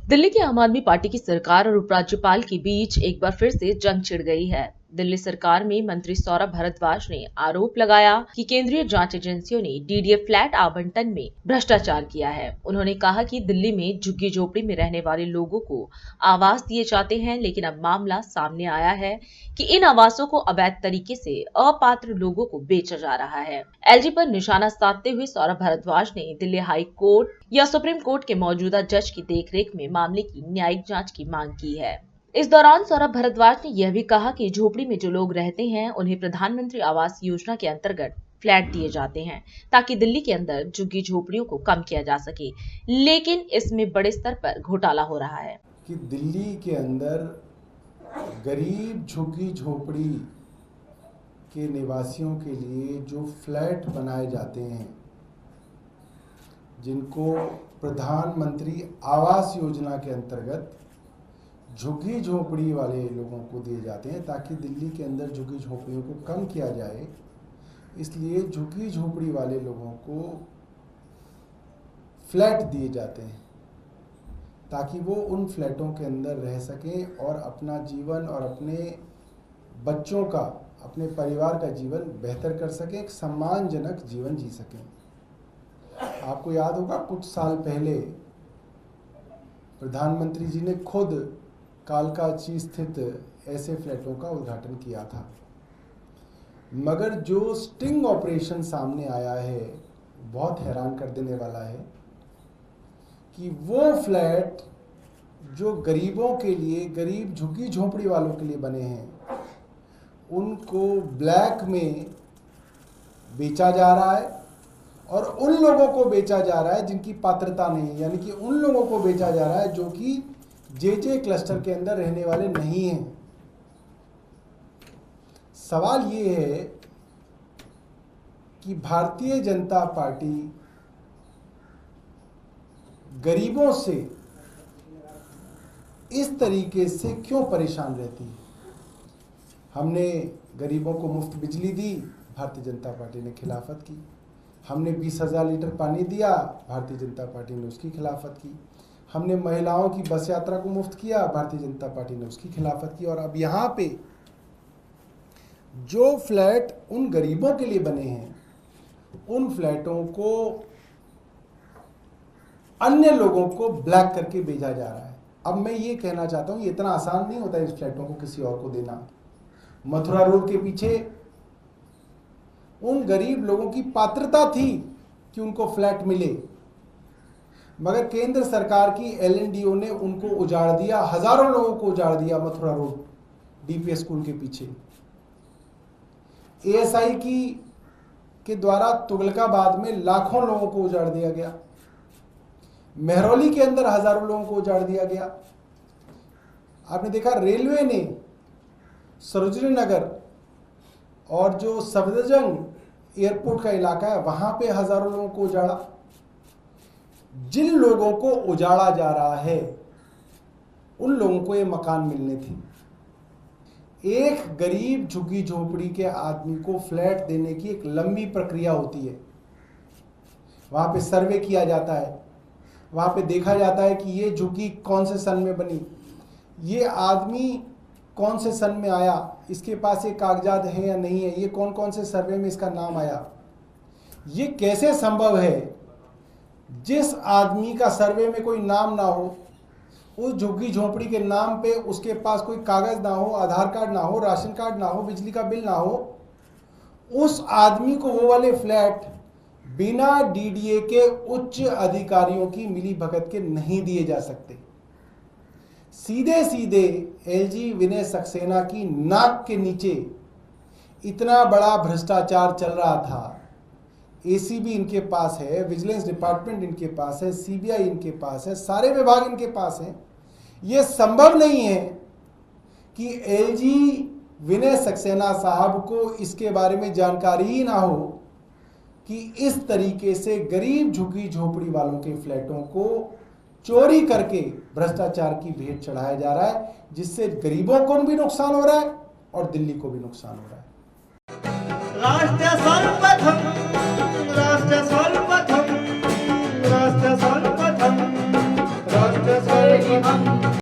दिल्ली की आम आदमी पार्टी की सरकार और उपराज्यपाल के बीच एक बार फिर से जंग छिड़ गई है। दिल्ली सरकार में मंत्री सौरभ भारद्वाज ने आरोप लगाया कि केंद्रीय जांच एजेंसियों ने डीडीए फ्लैट आवंटन में भ्रष्टाचार किया है। उन्होंने कहा कि दिल्ली में झुग्गी झोपड़ी में रहने वाले लोगों को आवास दिए जाते हैं, लेकिन अब मामला सामने आया है कि इन आवासों को अवैध तरीके से अपात्र लोगों को बेचा जा रहा है। एलजी पर निशाना साधते हुए सौरभ भारद्वाज ने दिल्ली हाई कोर्ट या सुप्रीम कोर्ट के मौजूदा जज की देखरेख में मामले की न्यायिक जांच की मांग की है। इस दौरान सौरभ भारद्वाज ने यह भी कहा कि झोपड़ी में जो लोग रहते हैं उन्हें प्रधानमंत्री आवास योजना के अंतर्गत फ्लैट दिए जाते हैं ताकि दिल्ली के अंदर झुग्गी झोपड़ियों को कम किया जा सके, लेकिन इसमें बड़े स्तर पर घोटाला हो रहा है कि दिल्ली के अंदर गरीब झुग्गी झोपड़ी के निवासियों के लिए जो फ्लैट बनाए जाते हैं, जिनको प्रधानमंत्री आवास योजना के अंतर्गत झुग्गी झोपड़ी वाले लोगों को दिए जाते हैं ताकि दिल्ली के अंदर झुग्गी झोपड़ियों को कम किया जाए। इसलिए झुग्गी झोपड़ी वाले लोगों को फ्लैट दिए जाते हैं ताकि वो उन फ्लैटों के अंदर रह सकें और अपना जीवन और अपने बच्चों का, अपने परिवार का जीवन बेहतर कर सकें, एक सम्मानजनक जीवन जी सकें। आपको याद होगा कुछ साल पहले प्रधानमंत्री जी ने खुद कालकाची स्थित ऐसे फ्लैटों का उद्घाटन किया था, मगर जो स्टिंग ऑपरेशन सामने आया है बहुत हैरान कर देने वाला है कि वो फ्लैट जो गरीबों के लिए, गरीब झुग्गी झोपड़ी वालों के लिए बने हैं, उनको ब्लैक में बेचा जा रहा है और उन लोगों को बेचा जा रहा है जिनकी पात्रता नहीं है, यानी कि उन लोगों को बेचा जा रहा है जो कि जे क्लस्टर के अंदर रहने वाले नहीं हैं। सवाल ये है कि भारतीय जनता पार्टी गरीबों से इस तरीके से क्यों परेशान रहती है। हमने गरीबों को मुफ्त बिजली दी, भारतीय जनता पार्टी ने खिलाफत की। हमने 20,000 लीटर पानी दिया, भारतीय जनता पार्टी ने उसकी खिलाफत की। हमने महिलाओं की बस यात्रा को मुफ्त किया, भारतीय जनता पार्टी ने उसकी खिलाफत की। और अब यहाँ पे जो फ्लैट उन गरीबों के लिए बने हैं, उन फ्लैटों को अन्य लोगों को ब्लैक करके भेजा जा रहा है। अब मैं ये कहना चाहता हूँ, ये इतना आसान नहीं होता इस फ्लैटों को किसी और को देना। मथुरा रोड के पीछे उन गरीब लोगों की पात्रता थी कि उनको फ्लैट मिले, मगर केंद्र सरकार की एलएनडीओ ने उनको उजाड़ दिया, हजारों लोगों को उजाड़ दिया। मथुरा रोड डीपीएस स्कूल के पीछे एएसआई के द्वारा तुगलकाबाद में लाखों लोगों को उजाड़ दिया गया। मेहरौली के अंदर हजारों लोगों को उजाड़ दिया गया। आपने देखा रेलवे ने सरोजनी नगर और जो सफदरजंग एयरपोर्ट का इलाका है वहां पे हजारों लोगों को उजाड़ा। जिन लोगों को उजाड़ा जा रहा है उन लोगों को ये मकान मिलने थे। एक गरीब झुग्गी झोपड़ी के आदमी को फ्लैट देने की एक लंबी प्रक्रिया होती है। वहां पे सर्वे किया जाता है, वहां पे देखा जाता है कि ये झुग्गी कौन से सन में बनी, ये आदमी कौन से सन में आया, इसके पास ये कागजात हैं या नहीं है, ये कौन कौन से सर्वे में इसका नाम आया। ये कैसे संभव है जिस आदमी का सर्वे में कोई नाम ना हो, उस झुग्गी झोपड़ी के नाम पे उसके पास कोई कागज ना हो, आधार कार्ड ना हो, राशन कार्ड ना हो, बिजली का बिल ना हो, उस आदमी को वो वाले फ्लैट बिना डीडीए के उच्च अधिकारियों की मिली भगत के नहीं दिए जा सकते। सीधे सीधे एलजी विनय सक्सेना की नाक के नीचे इतना बड़ा भ्रष्टाचार चल रहा था। एसीबी इनके पास है, विजिलेंस डिपार्टमेंट इनके पास है, सीबीआई इनके पास है, सारे विभाग इनके पास हैं। यह संभव नहीं है कि एलजी विनय सक्सेना साहब को इसके बारे में जानकारी ही ना हो कि इस तरीके से गरीब झुग्गी झोपड़ी वालों के फ्लैटों को चोरी करके भ्रष्टाचार की भेंट चढ़ाया जा रहा है, जिससे गरीबों को भी नुकसान हो रहा है और दिल्ली को भी नुकसान हो रहा है। राष्ट्र सर्वप्रथम, राष्ट्र सर्वप्रथम, राष्ट्र सर्वप्रथम, राष्ट्र सर्वप्रथम। हम